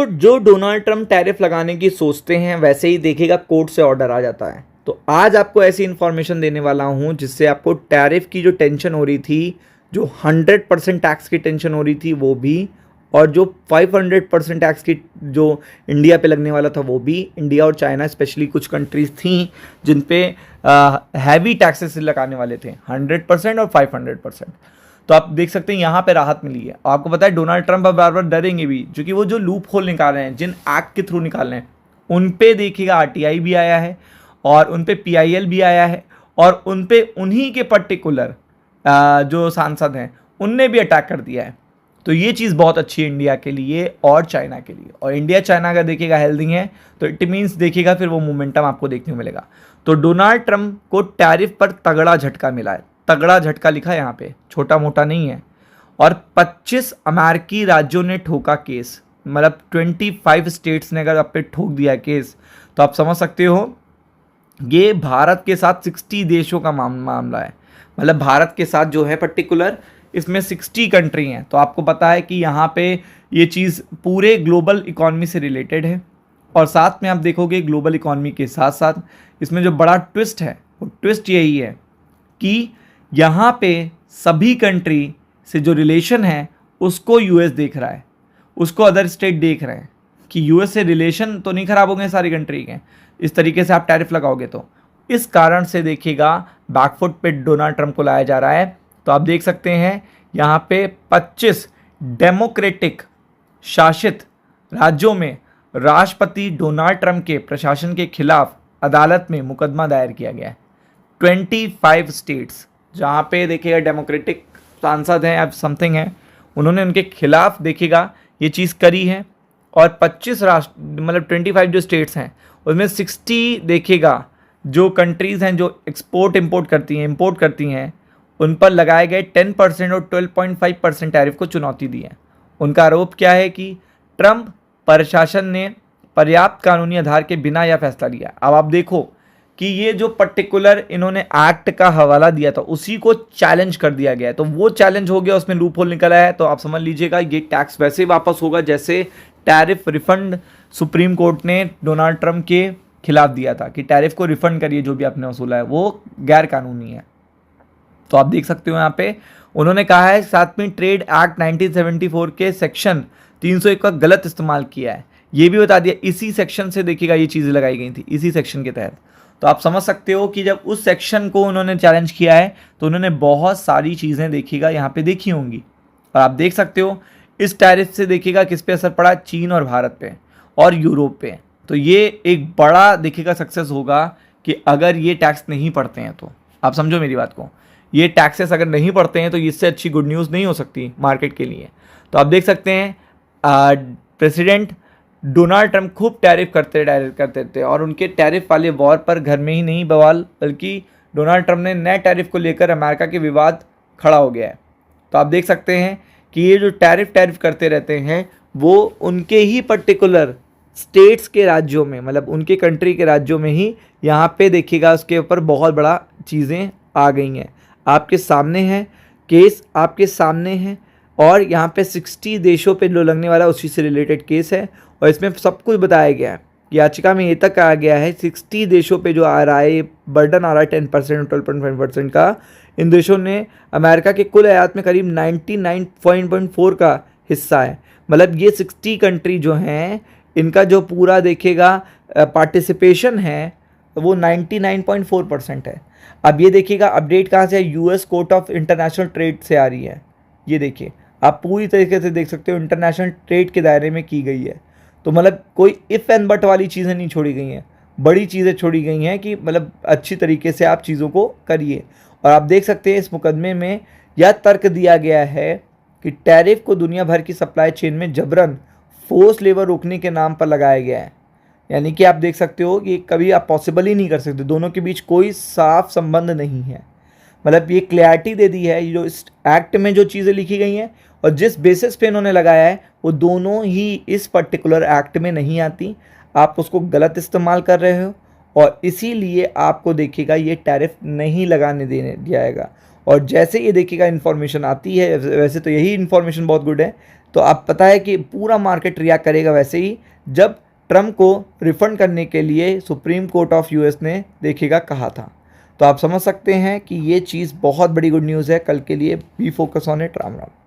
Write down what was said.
तो जो Donald Trump tariff लगाने की सोचते हैं वैसे ही देखिएगा कोर्ट से ऑर्डर आ जाता है। तो आज आपको ऐसी इन्फॉर्मेशन देने वाला हूं जिससे आपको टैरिफ की जो टेंशन हो रही थी, जो 100% टैक्स की टेंशन हो रही थी वो भी, और जो 500% टैक्स की जो इंडिया पे लगने वाला था वो भी। इंडिया और चाइना स्पेशली कुछ कंट्रीज थी जिन पे हैवी टैक्सेस लगाने वाले थे, 100% और 500%। तो आप देख सकते हैं यहाँ पे राहत मिली है। आपको पता है डोनाल्ड ट्रंप अब बार बार डरेंगे भी, क्योंकि वो जो लूप होल निकाल रहे हैं, जिन एक्ट के थ्रू निकाल रहे हैं, उन पे देखिएगा आरटीआई भी आया है और उन पे पीआईएल भी आया है, और उन पे उन्हीं के पर्टिकुलर जो सांसद हैं उनने भी अटैक कर दिया है। तो ये चीज़ बहुत अच्छी है इंडिया के लिए और चाइना के लिए। और इंडिया चाइना का देखिएगा हेल्दी है, तो इट मीन्स देखिएगा फिर वो मोमेंटम आपको देखने को मिलेगा। तो डोनाल्ड ट्रंप को टैरिफ पर तगड़ा झटका मिला है, तगड़ा झटका लिखा है यहाँ पे, छोटा मोटा नहीं है। और 25 अमेरिकी राज्यों ने ठोका केस, मतलब 25 स्टेट्स ने अगर आप पे ठोक दिया केस, तो आप समझ सकते हो ये भारत के साथ 60 देशों का मामला है। मतलब भारत के साथ जो है पर्टिकुलर इसमें 60 कंट्री हैं। तो आपको पता है कि यहाँ पे ये चीज़ पूरे ग्लोबल इकॉनमी से रिलेटेड है। और साथ में आप देखोगे ग्लोबल इकॉनमी के साथ साथ इसमें जो बड़ा ट्विस्ट है वो ट्विस्ट यही है कि यहाँ पे सभी कंट्री से जो रिलेशन है उसको यूएस देख रहा है, उसको अदर स्टेट देख रहे हैं कि यूएस से रिलेशन तो नहीं खराब हो गए सारी कंट्री के, इस तरीके से आप टैरिफ लगाओगे तो। इस कारण से देखिएगा बैकफुट पे डोनाल्ड ट्रंप को लाया जा रहा है। तो आप देख सकते हैं यहाँ पे 25 डेमोक्रेटिक शासित राज्यों में राष्ट्रपति डोनाल्ड ट्रंप के प्रशासन के खिलाफ अदालत में मुकदमा दायर किया गया है। 25 स्टेट्स जहाँ पे देखिएगा डेमोक्रेटिक सांसद हैं या समथिंग है, उन्होंने उनके खिलाफ देखिएगा ये चीज़ करी है। और 25 राष्ट्र मतलब 25 जो स्टेट्स हैं उसमें 60 देखिएगा जो कंट्रीज़ हैं जो एक्सपोर्ट इंपोर्ट करती हैं उन पर लगाए गए 10% और 12.5% टैरिफ को चुनौती दी है। उनका आरोप क्या है कि ट्रंप प्रशासन ने पर्याप्त कानूनी आधार के बिना यह फैसला लिया। अब आप देखो कि ये जो पर्टिकुलर इन्होंने एक्ट का हवाला दिया था उसी को चैलेंज कर दिया गया है, तो वो चैलेंज हो गया, उसमें लूप होल निकला है। तो आप समझ लीजिएगा ये टैक्स वैसे वापस होगा जैसे टैरिफ रिफंड सुप्रीम कोर्ट ने डोनाल्ड ट्रंप के खिलाफ दिया था कि टैरिफ को रिफंड करिए, जो भी आपने वसूला है वो गैर कानूनी है। तो आप देख सकते हो यहाँ पे उन्होंने कहा है साथ में ट्रेड एक्ट 1974 के सेक्शन 301 का गलत इस्तेमाल किया है, ये भी बता दिया। इसी सेक्शन से देखिएगा ये चीज़ें लगाई गई थी, इसी सेक्शन के तहत। तो आप समझ सकते हो कि जब उस सेक्शन को उन्होंने चैलेंज किया है तो उन्होंने बहुत सारी चीज़ें देखिएगा यहाँ पे देखी होंगी। और आप देख सकते हो इस टैरिफ से देखिएगा किस पे असर पड़ा, चीन और भारत पे और यूरोप पे। तो ये एक बड़ा देखिएगा सक्सेस होगा कि अगर ये टैक्स नहीं पड़ते हैं तो। आप समझो मेरी बात को, ये टैक्सेस अगर नहीं पड़ते हैं तो इससे अच्छी गुड न्यूज़ नहीं हो सकती मार्केट के लिए। तो आप देख सकते हैं प्रेसिडेंट डोनाल्ड ट्रंप खूब टैरिफ करते थे और उनके टैरिफ वाले वॉर पर घर में ही नहीं बवाल, बल्कि डोनाल्ड ट्रंप ने नए टैरिफ को लेकर अमेरिका के विवाद खड़ा हो गया है। तो आप देख सकते हैं कि ये जो टैरिफ करते रहते हैं वो उनके ही पर्टिकुलर स्टेट्स के राज्यों में, मतलब उनके कंट्री के राज्यों में ही यहाँ पे देखिएगा उसके ऊपर बहुत बड़ा चीज़ें आ गई हैं। आपके सामने है केस, आपके सामने है, और यहाँ पे 60 देशों पे जो लगने वाला उसी से रिलेटेड केस है। और इसमें सब कुछ बताया गया है, याचिका में ये तक कहा गया है 60 देशों पे जो आ रहा है बर्डन आ रहा है 10% और 12.5% का, इन देशों ने अमेरिका के कुल आयात में करीब 99.4 का हिस्सा है। मतलब ये 60 कंट्री जो हैं इनका जो पूरा देखेगा पार्टिसिपेशन है वो 99.4% है। अब ये देखिएगा अपडेट कहाँ से है, US court of international trade से आ रही है। ये देखिए आप पूरी तरीके से देख सकते हो इंटरनेशनल ट्रेड के दायरे में की गई है। तो मतलब कोई इफ़ एंड बट वाली चीज़ें नहीं छोड़ी गई हैं, बड़ी चीज़ें छोड़ी गई हैं कि मतलब अच्छी तरीके से आप चीज़ों को करिए। और आप देख सकते हैं इस मुकदमे में यह तर्क दिया गया है कि टैरिफ को दुनिया भर की सप्लाई चेन में जबरन फोर्स लेबर रोकने के नाम पर लगाया गया है। यानी कि आप देख सकते हो कि कभी आप पॉसिबल ही नहीं कर सकते, दोनों के बीच कोई साफ संबंध नहीं है। मतलब ये क्लैरिटी दे दी है, ये जो इस एक्ट में जो चीज़ें लिखी गई हैं और जिस बेसिस पे इन्होंने लगाया है वो दोनों ही इस पर्टिकुलर एक्ट में नहीं आती। आप उसको गलत इस्तेमाल कर रहे हो और इसीलिए आपको देखिएगा ये टैरिफ नहीं लगाने देने जाएगा। और जैसे ये देखिएगा इन्फॉर्मेशन आती है, वैसे तो यही इन्फॉर्मेशन बहुत गुड है, तो आप पता है कि पूरा मार्केट रिएक्ट करेगा वैसे ही जब ट्रम्प को रिफंड करने के लिए सुप्रीम कोर्ट ऑफ यूएस ने देखिएगा कहा था। तो आप समझ सकते हैं कि ये चीज़ बहुत बड़ी गुड न्यूज़ है कल के लिए। B focus on it. Ram Ram.